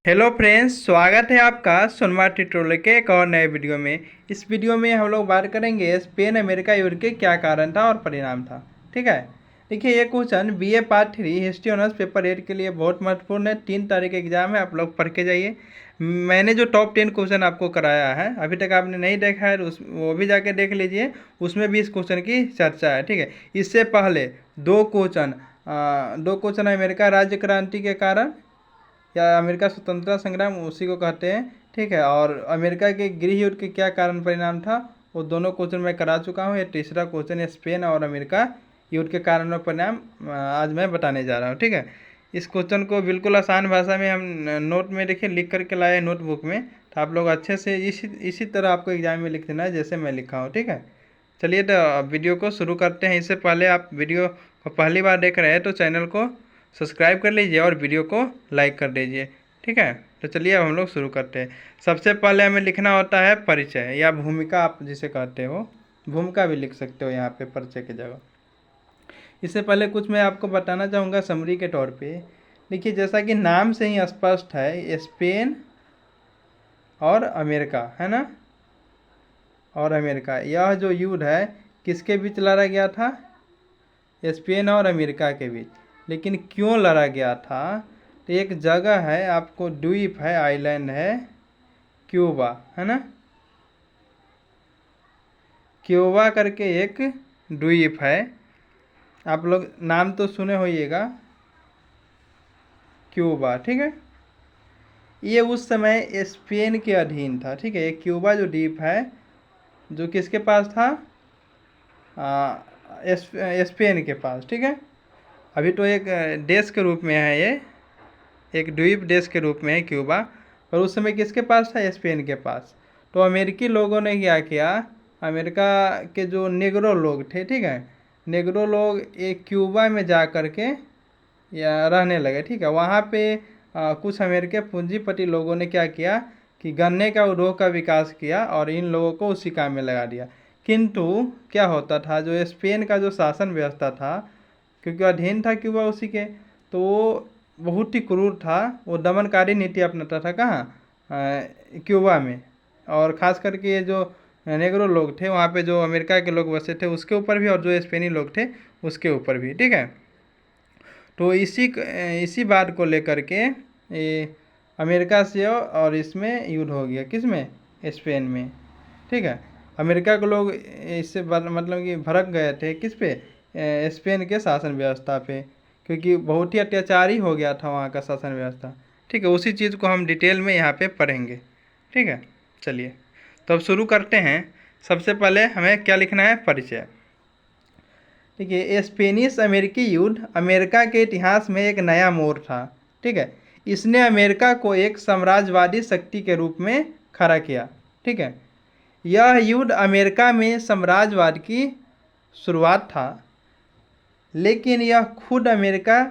Hello friends, स्वागत है आपका सोनमा ट्यूटोरियल के एक और नए वीडियो में। इस वीडियो में हम लोग बात करेंगे स्पेन अमेरिका युद्ध के क्या कारण था और परिणाम था। ठीक है, देखिए ये question BA part 3 history honours paper 8 के लिए बहुत महत्वपूर्ण है। 3 तारीख एग्जाम है, आप लोग पढ़ के जाइए। मैंने जो टॉप 10 क्वेश्चन आपको कराया है, अभी तक आपने नहीं देखा है वो भी जाके देख लीजिए। उसमें भी इस क्वेश्चन की चर्चा है। ठीक है, इससे पहले दो क्वेश्चन अमेरिका राज्य क्रांति के कारण या अमेरिका स्वतंत्रता संग्राम उसी को कहते हैं। ठीक है, और अमेरिका के गृह युद्ध के क्या कारण परिणाम था, वो दोनों क्वेश्चन मैं करा चुका हूँ। ये तीसरा क्वेश्चन है स्पेन और अमेरिका युद्ध के कारण और परिणाम, आज मैं बताने जा रहा हूँ। ठीक है, इस क्वेश्चन को बिल्कुल आसान भाषा में हम नोट में देखिए लिख करके लाए नोटबुक में, तो आप लोग अच्छे से इसी तरह आपको एग्जाम में लिख देना है जैसे मैं लिखा हूँ। ठीक है, चलिए तो वीडियो को शुरू करते हैं। इससे पहले आप वीडियो को पहली बार देख रहे हैं तो चैनल को सब्सक्राइब कर लीजिए और वीडियो को लाइक कर दीजिए। ठीक है, तो चलिए अब हम लोग शुरू करते हैं। सबसे पहले हमें लिखना होता है परिचय या भूमिका, आप जिसे कहते हो। भूमिका भी लिख सकते हो यहाँ पे परिचय की जगह। इससे पहले कुछ मैं आपको बताना चाहूँगा समरी के तौर पे। देखिए, जैसा कि नाम से ही स्पष्ट है, स्पेन और अमेरिका है ना, और अमेरिका, यह जो युद्ध है किसके बीच लड़ा गया था? स्पेन और अमेरिका के बीच। लेकिन क्यों लड़ा गया था? तो एक जगह है, आपको द्वीप है, आइलैंड है क्यूबा, है ना। क्यूबा करके एक द्वीप है, आप लोग नाम तो सुने होइएगा, क्यूबा। ठीक है, ये उस समय स्पेन के अधीन था। ठीक है, ये क्यूबा जो द्वीप है जो किसके पास था? स्पेन के पास। ठीक है, अभी तो एक देश के रूप में है, ये एक द्वीप देश के रूप में है क्यूबा, पर उस समय किसके पास था? स्पेन के पास। तो अमेरिकी लोगों ने क्या किया, अमेरिका के जो नेग्रो लोग थे, ठीक है, नेग्रो लोग एक क्यूबा में जा कर के या रहने लगे। ठीक है, वहाँ पे कुछ अमेरिकी पूंजीपति लोगों ने क्या किया कि गन्ने का उद्योग का विकास किया और इन लोगों को उसी काम में लगा दिया। किंतु क्या होता था, जो स्पेन का जो शासन व्यवस्था था, क्योंकि अधीन था क्यूबा उसी के, तो वो बहुत ही क्रूर था। वो दमनकारी नीति अपनाता था कहाँ? क्यूबा में। और ख़ास करके ये जो नेग्रो लोग थे वहाँ पे, जो अमेरिका के लोग बसे थे उसके ऊपर भी, और जो स्पेनी लोग थे उसके ऊपर भी। ठीक है, तो इसी बात को लेकर के ये अमेरिका से और इसमें युद्ध हो गया। किस में? स्पेन में। ठीक है, अमेरिका के लोग इससे मतलब कि भड़क गए थे किस पे? स्पेन के शासन व्यवस्था पे, क्योंकि बहुत ही अत्याचारी हो गया था वहाँ का शासन व्यवस्था। ठीक है, उसी चीज़ को हम डिटेल में यहाँ पे पढ़ेंगे। ठीक है, चलिए तो अब शुरू करते हैं। सबसे पहले हमें क्या लिखना है? परिचय। देखिए, स्पेनिश अमेरिकी युद्ध अमेरिका के इतिहास में एक नया मोड़ था। ठीक है, इसने अमेरिका को एक साम्राज्यवादी शक्ति के रूप में खड़ा किया। ठीक है, यह युद्ध अमेरिका में साम्राज्यवाद की शुरुआत था, लेकिन यह खुद अमेरिका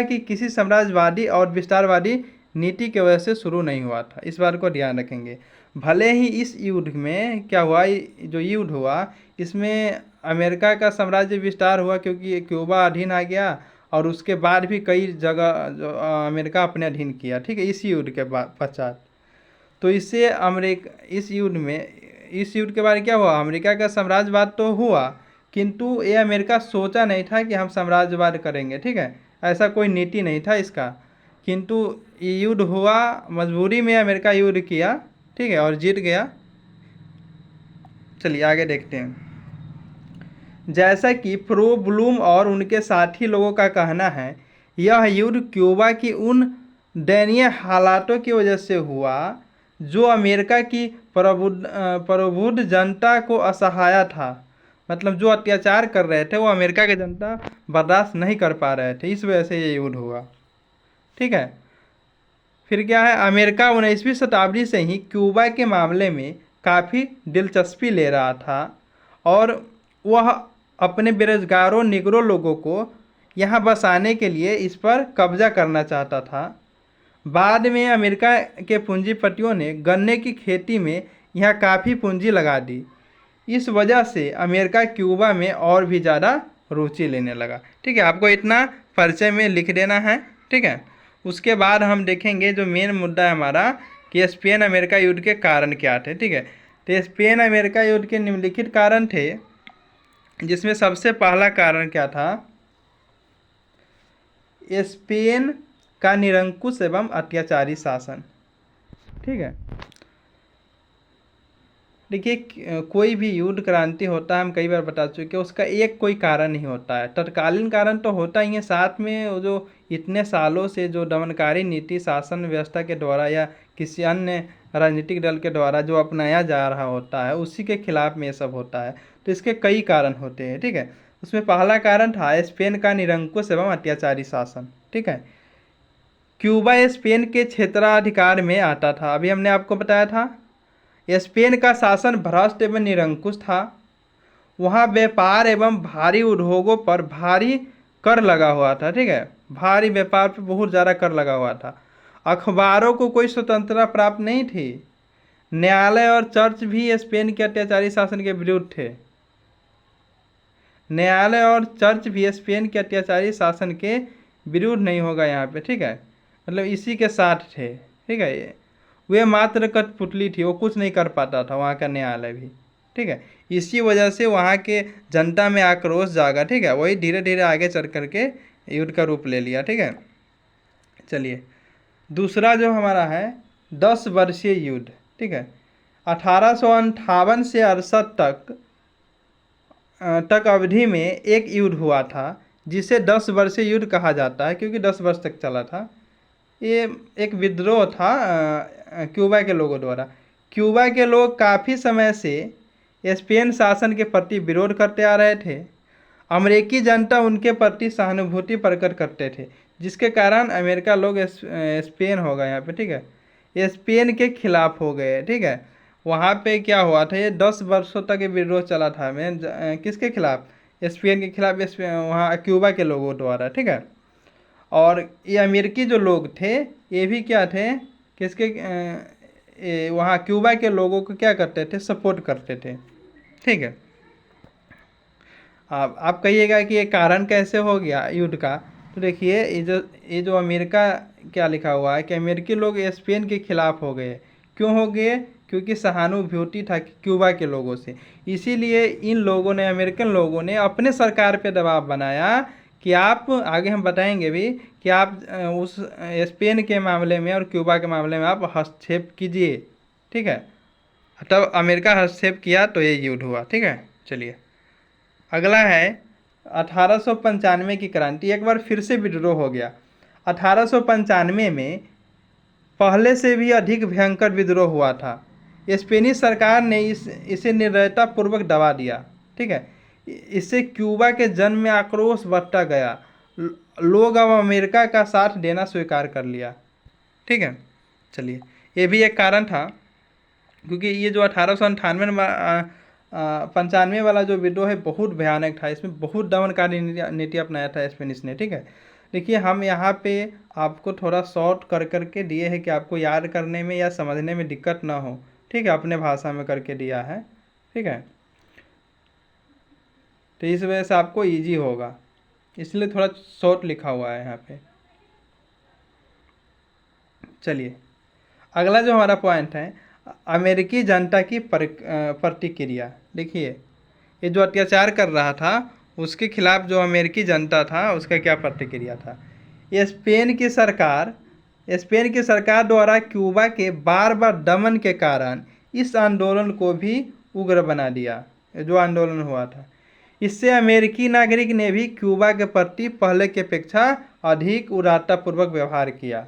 की किसी साम्राज्यवादी और विस्तारवादी नीति की वजह से शुरू नहीं हुआ था। इस बात को ध्यान रखेंगे। भले ही इस युद्ध में क्या हुआ, जो युद्ध हुआ इसमें अमेरिका का साम्राज्य विस्तार हुआ, क्योंकि क्यूबा अधीन आ गया, और उसके बाद भी कई जगह जो अमेरिका अपने अधीन किया। ठीक है, इस युद्ध के बाद पश्चात, तो इससे इस युद्ध के बाद क्या हुआ, अमेरिका का साम्राज्यवाद तो हुआ, किंतु ये अमेरिका सोचा नहीं था कि हम साम्राज्यवाद करेंगे। ठीक है, ऐसा कोई नीति नहीं था इसका, किंतु ये युद्ध हुआ, मजबूरी में अमेरिका युद्ध किया। ठीक है, और जीत गया। चलिए आगे देखते हैं। जैसा कि प्रो ब्लूम और उनके साथी लोगों का कहना है, यह युद्ध क्यूबा की उन दयनीय हालातों की वजह से हुआ जो अमेरिका की प्रबुद्ध जनता को असहाय था। मतलब जो अत्याचार कर रहे थे वो अमेरिका की जनता बर्दाश्त नहीं कर पा रहे थे, इस वजह से ये युद्ध हुआ। ठीक है, फिर क्या है, अमेरिका 19वीं शताब्दी से ही क्यूबा के मामले में काफ़ी दिलचस्पी ले रहा था, और वह अपने बेरोजगारों निगरो लोगों को यहाँ बसाने के लिए इस पर कब्जा करना चाहता था। बाद में अमेरिका के पूंजीपतियों ने गन्ने की खेती में यहाँ काफ़ी पूंजी लगा दी। इस वजह से अमेरिका क्यूबा में और भी ज़्यादा रुचि लेने लगा। ठीक है, आपको इतना परिचय में लिख देना है। ठीक है, उसके बाद हम देखेंगे जो मेन मुद्दा है हमारा कि स्पेन अमेरिका युद्ध के कारण क्या थे। ठीक है, तो स्पेन अमेरिका युद्ध के निम्नलिखित कारण थे, जिसमें सबसे पहला कारण क्या था, स्पेन का निरंकुश एवं अत्याचारी शासन। ठीक है, देखिए कोई भी युद्ध क्रांति होता है, हम कई बार बता चुके हैं, उसका एक कोई कारण नहीं होता है, तत्कालीन कारण तो होता ही है, साथ में वो जो इतने सालों से जो दमनकारी नीति शासन व्यवस्था के द्वारा या किसी अन्य राजनीतिक दल के द्वारा जो अपनाया जा रहा होता है, उसी के खिलाफ में ये सब होता है। तो इसके कई कारण होते हैं। ठीक है, उसमें पहला कारण था स्पेन का निरंकुश एवं अत्याचारी शासन। ठीक है, क्यूबा स्पेन के क्षेत्राधिकार में आता था। अभी हमने आपको बताया था स्पेन का शासन भ्रष्ट एवं निरंकुश था। वहाँ व्यापार एवं भारी उद्योगों पर भारी कर लगा हुआ था। ठीक है, भारी व्यापार पर बहुत ज़्यादा कर लगा हुआ था। अखबारों को कोई स्वतंत्रता प्राप्त नहीं थी। न्यायालय और चर्च भी स्पेन के अत्याचारी शासन के विरुद्ध थे। न्यायालय और चर्च भी स्पेन के अत्याचारी शासन के विरुद्ध नहीं होगा यहाँ पे। ठीक है, मतलब इसी के साथ थे। ठीक है, वे मात्र कठपुतली थी, वो कुछ नहीं कर पाता था वहाँ का न्यायालय भी। ठीक है, इसी वजह से वहाँ के जनता में आक्रोश जागा। ठीक है, वही धीरे धीरे आगे चल करके युद्ध का रूप ले लिया। ठीक है, चलिए दूसरा जो हमारा है 10 वर्षीय युद्ध। ठीक है, 1858 से 68 तक अवधि में एक युद्ध हुआ था, जिसे 10 वर्षीय युद्ध कहा जाता है, क्योंकि 10 वर्ष तक चला था। ये एक विद्रोह था क्यूबा के लोगों द्वारा। क्यूबा के लोग काफ़ी समय से स्पेन शासन के प्रति विरोध करते आ रहे थे। अमेरिकी जनता उनके प्रति सहानुभूति प्रकट करते थे, जिसके कारण अमेरिका लोग स्पेन हो गए यहाँ पे। ठीक है, ये स्पेन के खिलाफ हो गए। ठीक है, वहाँ पे क्या हुआ था, ये 10 वर्षों तक ये विद्रोह चला था। मैं किसके खिलाफ, स्पेन के खिलाफ, वहाँ क्यूबा के लोगों द्वारा। ठीक है, और ये अमेरिकी जो लोग थे ये भी क्या थे, किसके वहाँ क्यूबा के लोगों को क्या करते थे, सपोर्ट करते थे। ठीक है, आप कहिएगा कि ये कारण कैसे हो गया युद्ध का। तो देखिए ये जो अमेरिका क्या लिखा हुआ है कि अमेरिकी लोग स्पेन के खिलाफ हो गए। क्यों हो गए, क्योंकि सहानुभूति था क्यूबा के लोगों से। इसीलिए इन लोगों ने, अमेरिकन लोगों ने अपने सरकार पे दबाव बनाया कि आप, आगे हम बताएंगे भी, कि आप उस स्पेन के मामले में और क्यूबा के मामले में आप हस्तक्षेप कीजिए। ठीक है, तब अमेरिका हस्तक्षेप किया तो ये युद्ध हुआ। ठीक है, चलिए अगला है 1895 की क्रांति। एक बार फिर से विद्रोह हो गया 1895 में। पहले से भी अधिक भयंकर विद्रोह हुआ था। स्पेनिश सरकार ने इसे निर्दयता पूर्वक दबा दिया। ठीक है, इससे क्यूबा के जन में आक्रोश बढ़ता गया। लोग अब अमेरिका का साथ देना स्वीकार कर लिया। ठीक है, चलिए ये भी एक कारण था, क्योंकि ये जो 1895 वाला जो विद्रोह है बहुत भयानक था। इसमें बहुत दमनकारी नीति अपनाया था स्पेनिश ने। ठीक है, देखिए हम यहाँ पे आपको थोड़ा शॉर्ट कर करके दिए हैं कि आपको याद करने में या समझने में दिक्कत ना हो। ठीक है, अपने भाषा में करके दिया है। ठीक है, तो इस वजह से आपको इजी होगा, इसलिए थोड़ा शॉर्ट लिखा हुआ है यहाँ पे। चलिए अगला जो हमारा पॉइंट है, अमेरिकी जनता की प्रतिक्रिया। देखिए ये जो अत्याचार कर रहा था उसके खिलाफ जो अमेरिकी जनता था उसका क्या प्रतिक्रिया था। स्पेन की सरकार द्वारा क्यूबा के बार बार दमन के कारण इस आंदोलन को भी उग्र बना दिया, जो आंदोलन हुआ था। इससे अमेरिकी नागरिक ने भी क्यूबा के प्रति पहले की अपेक्षा अधिक उदारतापूर्वक व्यवहार किया।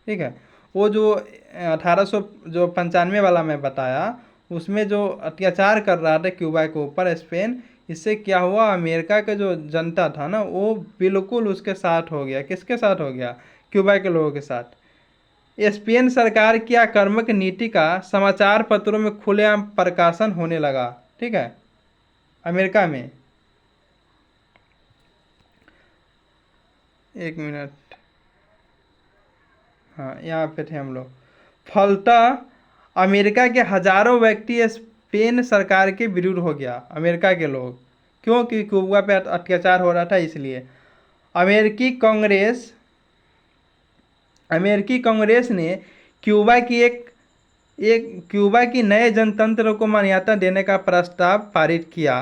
ठीक है, वो जो 1895 वाला मैं बताया, उसमें जो अत्याचार कर रहा था क्यूबा के ऊपर स्पेन, इससे क्या हुआ, अमेरिका का जो जनता था ना वो बिल्कुल उसके साथ हो गया। किसके साथ हो गया, क्यूबा के लोगों के साथ। स्पेन सरकार की आक्रामक नीति का समाचार पत्रों में खुलेआम प्रकाशन होने लगा। ठीक है, अमेरिका में। एक मिनट, हाँ यहाँ पे थे हम लोग। फलतः अमेरिका के हजारों व्यक्ति स्पेन सरकार के विरुद्ध हो गया, अमेरिका के लोग। क्योंकि क्यूबा पे अत्याचार हो रहा था इसलिए। अमेरिकी कांग्रेस अमेरिकी कांग्रेस ने क्यूबा की क्यूबा की नए जनतंत्र को मान्यता देने का प्रस्ताव पारित किया।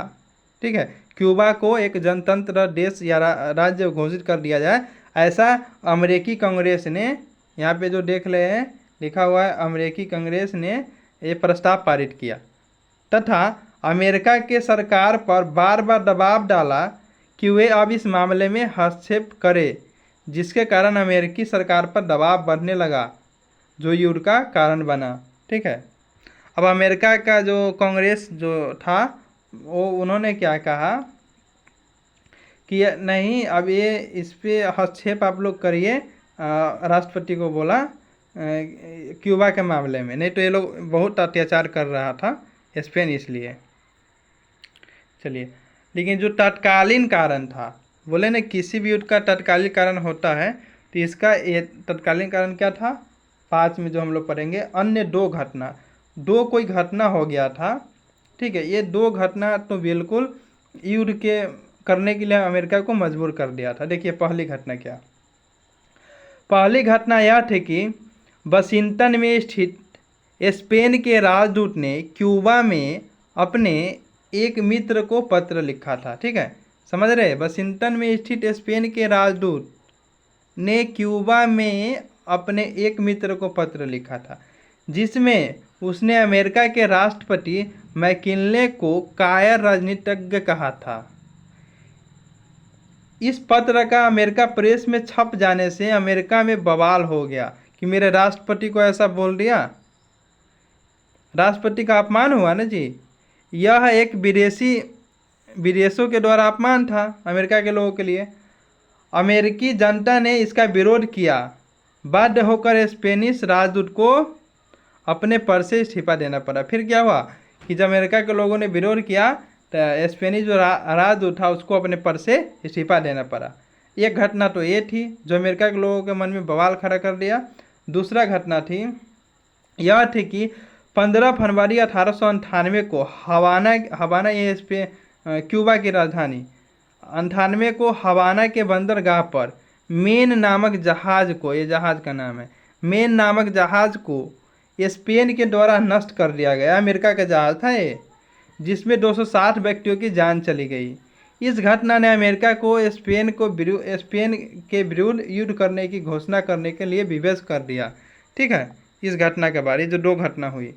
ठीक है, क्यूबा को एक जनतंत्र देश या राज्य घोषित कर दिया जाए, ऐसा अमेरिकी कांग्रेस ने, यहाँ पे जो देख रहे हैं लिखा हुआ है, अमेरिकी कांग्रेस ने ये प्रस्ताव पारित किया तथा अमेरिका के सरकार पर बार बार दबाव डाला कि वे अब इस मामले में हस्तक्षेप करे, जिसके कारण अमेरिकी सरकार पर दबाव बढ़ने लगा, जो युद्ध का कारण बना। ठीक है, अब अमेरिका का जो कांग्रेस जो था वो उन्होंने क्या कहा कि नहीं, अब ये इस पे हस्तक्षेप आप लोग करिए, राष्ट्रपति को बोला क्यूबा के मामले में, नहीं तो ये लोग बहुत अत्याचार कर रहा था स्पेन, इसलिए। चलिए, लेकिन जो तत्कालीन कारण था, बोले ना किसी भी युद्ध का तत्कालीन कारण होता है, तो इसका ये तत्कालीन कारण क्या था, 5 में जो हम लोग पढ़ेंगे, अन्य 2 घटना, कोई घटना हो गया था। ठीक है, ये 2 घटना तो बिल्कुल युद्ध के करने के लिए अमेरिका को मजबूर कर दिया था। देखिए पहली घटना क्या, पहली घटना यह थी कि वाशिंगटन में स्थित स्पेन के राजदूत ने क्यूबा में अपने एक मित्र को पत्र लिखा था। ठीक है, समझ रहे, वाशिंगटन में स्थित स्पेन के राजदूत ने क्यूबा में अपने एक मित्र को पत्र लिखा था, जिसमें उसने अमेरिका के राष्ट्रपति मैकिनले को कायर राजनीतिज्ञ कहा था। इस पत्र का अमेरिका प्रेस में छप जाने से अमेरिका में बवाल हो गया कि मेरे राष्ट्रपति को ऐसा बोल दिया, राष्ट्रपति का अपमान हुआ ना जी। यह एक विदेशों के द्वारा अपमान था अमेरिका के लोगों के लिए। अमेरिकी जनता ने इसका विरोध किया, बाध्य होकर स्पेनिश राजदूत को अपने पद से इस्तीफा देना पड़ा। फिर क्या हुआ कि जब अमेरिका के लोगों ने विरोध किया तो स्पेनिश जो राजदूत था उसको अपने पद से इस्तीफा देना पड़ा। एक घटना तो ये थी जो अमेरिका के लोगों के मन में बवाल खड़ा कर दिया। दूसरा घटना थी यह थी कि 15 फरवरी 1898 को हवाना ये क्यूबा की राजधानी 98 को हवाना के बंदरगाह पर मेन नामक जहाज को, ये जहाज का नाम है, मेन नामक जहाज को स्पेन के द्वारा नष्ट कर दिया गया। अमेरिका का जहाज था ये, जिसमें 260 व्यक्तियों की जान चली गई। इस घटना ने अमेरिका को स्पेन के विरुद्ध युद्ध करने की घोषणा करने के लिए विवश कर दिया। ठीक है, इस घटना के बाद जो 2 घटना हुई,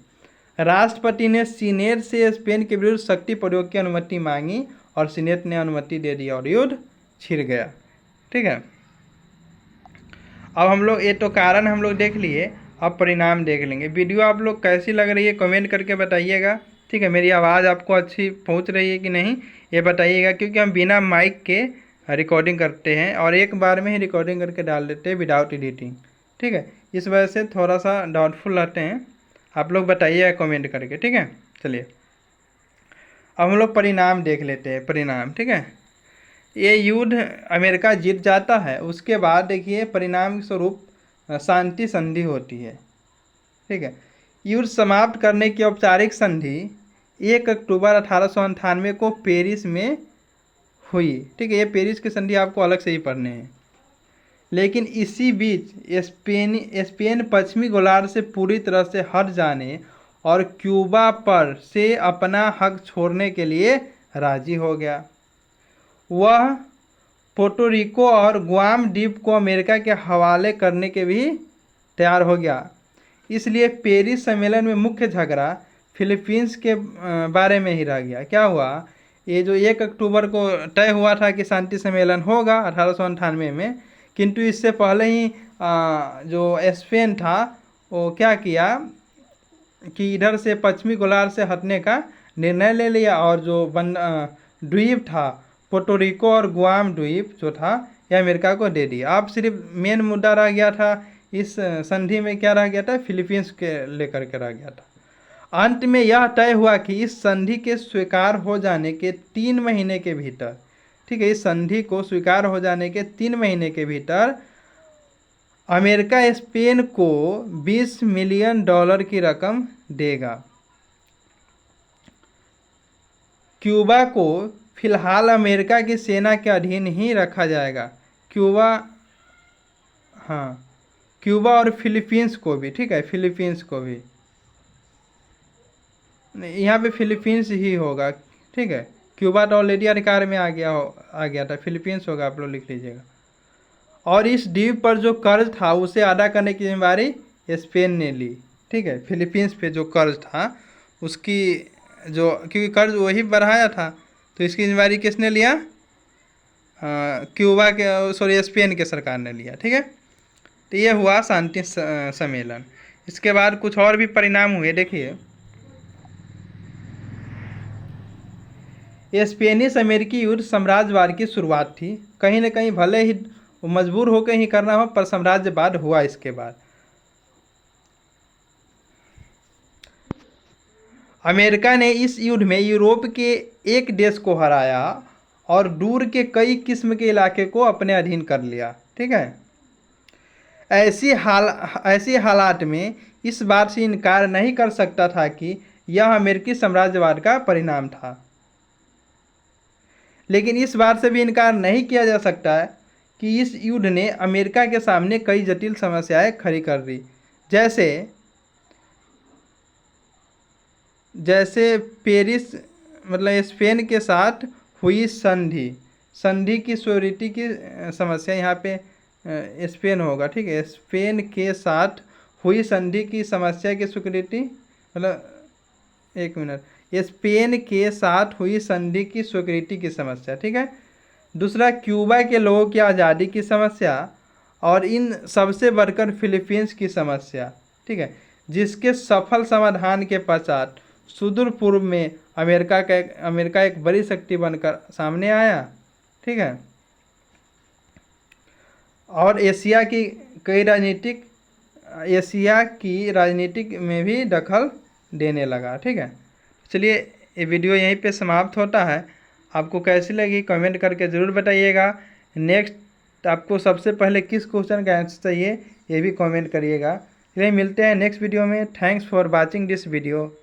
राष्ट्रपति ने सीनेट से स्पेन के विरुद्ध शक्ति प्रयोग की अनुमति मांगी और सीनेट ने अनुमति दे दी और युद्ध छिड़ गया। ठीक है, अब हम लोग ये तो कारण हम लोग देख लिए, अब परिणाम देख लेंगे। वीडियो आप लोग कैसी लग रही है कमेंट करके बताइएगा। ठीक है, मेरी आवाज़ आपको अच्छी पहुंच रही है कि नहीं ये बताइएगा, क्योंकि हम बिना माइक के रिकॉर्डिंग करते हैं और एक बार में ही रिकॉर्डिंग करके डाल देते हैं विदाउट एडिटिंग। ठीक है, इस वजह से थोड़ा सा डाउटफुल रहते हैं, आप लोग बताइएगा कमेंट करके। ठीक है, चलिए अब हम लोग परिणाम देख लेते हैं। परिणाम, ठीक है, ये युद्ध अमेरिका जीत जाता है, उसके बाद देखिए परिणाम स्वरूप शांति संधि होती है। ठीक है, युद्ध समाप्त करने की औपचारिक संधि 1 अक्टूबर 1898 को पेरिस में हुई। ठीक है, ये पेरिस की संधि आपको अलग से ही पढ़ने हैं। लेकिन इसी बीच स्पेन पश्चिमी गोलार्ध से पूरी तरह से हट जाने और क्यूबा पर से अपना हक छोड़ने के लिए राजी हो गया। वह पोर्टोरिको और गुआम द्वीप को अमेरिका के हवाले करने के भी तैयार हो गया। इसलिए पेरिस सम्मेलन में मुख्य झगड़ा फिलीपींस के बारे में ही रह गया। क्या हुआ, ये जो 1 अक्टूबर को तय हुआ था कि शांति सम्मेलन होगा 1898 में, किंतु इससे पहले ही जो स्पेन था वो क्या किया कि इधर से पश्चिमी गोलार्ध से हटने का निर्णय ले लिया और जो द्वीप था पोर्टोरिको और गुआम द्वीप जो था यह अमेरिका को दे दिया। अब सिर्फ मेन मुद्दा रह गया था इस संधि में, क्या रह गया था, फिलीपींस के लेकर के रह गया था। अंत में यह तय हुआ कि इस संधि के स्वीकार हो जाने के 3 महीने के भीतर, ठीक है, इस संधि को स्वीकार हो जाने के 3 महीने के भीतर अमेरिका स्पेन को $20 मिलियन की रकम देगा। क्यूबा को फिलहाल अमेरिका की सेना के अधीन ही रखा जाएगा। क्यूबा, हाँ, क्यूबा और फिलीपींस को भी, ठीक है, फिलीपींस को भी, यहाँ पे फिलीपींस ही होगा, ठीक है। क्यूबा तो ऑलरेडी अधिकार में आ गया था, फिलीपींस होगा, आप लोग लिख लीजिएगा। और इस द्वीप पर जो कर्ज था उसे अदा करने की जिम्मेदारी स्पेन ने ली, ठीक है। फिलीपींस पे जो कर्ज था उसकी जो, क्योंकि कर्ज वही बढ़ाया था, तो इसकी जिम्मेदारी किसने लिया? क्यूबा के, सॉरी, स्पेन के सरकार ने लिया, ठीक है। तो ये हुआ शांति सम्मेलन। इसके बाद कुछ और भी परिणाम हुए, देखिए। स्पेनिश अमेरिकी युद्ध साम्राज्यवाद की शुरुआत थी, कहीं न कहीं भले ही मजबूर होकर ही करना हो, पर साम्राज्यवाद हुआ इसके बाद। अमेरिका ने इस युद्ध में यूरोप के एक देश को हराया और दूर के कई किस्म के इलाके को अपने अधीन कर लिया, ठीक है। ऐसी हालात में इस बात से इनकार नहीं कर सकता था कि यह अमेरिकी साम्राज्यवाद का परिणाम था, लेकिन इस बात से भी इनकार नहीं किया जा सकता है कि इस युद्ध ने अमेरिका के सामने कई जटिल समस्याएं खड़ी कर दी, जैसे पेरिस, मतलब स्पेन के साथ हुई संधि की श्योरिटी की समस्या, यहाँ पे स्पेन होगा, ठीक है। स्पेन के साथ हुई संधि की समस्या की स्वीकृति, मतलब एक मिनट, स्पेन के साथ हुई संधि की स्वीकृति की समस्या, ठीक है। दूसरा, क्यूबा के लोगों की आज़ादी की समस्या, और इन सबसे बढ़कर फिलीपींस की समस्या, ठीक है, जिसके सफल समाधान के पश्चात सुदूर पूर्व में अमेरिका एक बड़ी शक्ति बनकर सामने आया, ठीक है। और एशिया की राजनीतिक में भी दखल देने लगा, ठीक है। चलिए, ये वीडियो यहीं पे समाप्त होता है। आपको कैसी लगी कमेंट करके ज़रूर बताइएगा। नेक्स्ट आपको सबसे पहले किस क्वेश्चन का आंसर चाहिए ये भी कमेंट करिएगा। चलिए, मिलते हैं नेक्स्ट वीडियो में। Thanks for watching this video.